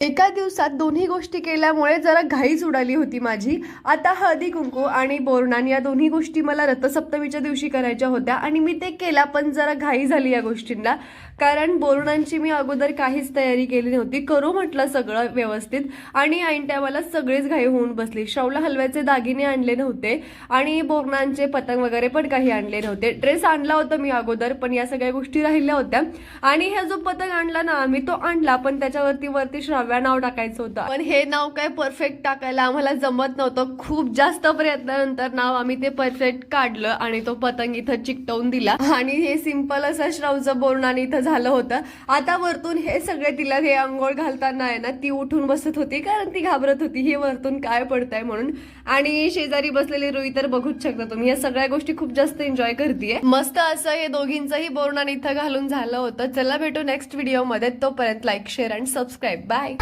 एका दिवसात दोन्ही गोष्टी केल्यामुळे जरा घाईच उडाली होती माझी। आता हळदी कुंकू आणि बोरनान या दोन्ही गोष्टी मला रथसप्तमीच्या दिवशी करायच्या होत्या आणि मी ते केला, पण जरा घाई झाली या गोष्टींना। कारण बोरनांची मी अगोदर काहीच तयारी केली नव्हती, करू म्हटलं सगळं व्यवस्थित आणि ऐन टायमाला सगळीच घाई होऊन बसली। श्रावला हलव्याचे दागिने आणले नव्हते आणि बोरनांचे पतंग वगैरे पण काही आणले नव्हते। ड्रेस आणला होता मी अगोदर, पण या सगळ्या गोष्टी राहिल्या होत्या। आणि हा जो पतंग आणला ना आम्ही, तो आणला पण त्याच्यावरती श्राव्या नाव टाकायचं होतं, पण हे नाव काय परफेक्ट टाकायला आम्हाला जमत नव्हतं। खूप जास्त प्रयत्नानंतर नाव आम्ही ते परफेक्ट काढलं आणि तो पतंग इथं चिकटवून दिला आणि हे सिंपल असं श्रावचं बोरनान इथं झालं होतं। आता वरतून हे सगळे, तिला हे अंघोळ घालताना आहे ना ती उठून बसत होती, कारण ती घाबरत होती हे वरतून काय पडतंय म्हणून। आणि शेजारी बसलेली रुई तर बघूच शकता तुम्ही, या सगळ्या गोष्टी खूप जास्त एन्जॉय करतेय। मस्त असं हे दोघींचंही बोरनान इथं घालून झालं होतं। चला भेटू नेक्स्ट व्हिडिओ मध्ये, तोपर्यंत लाईक शेअर आणि सबस्क्राईब। बाय।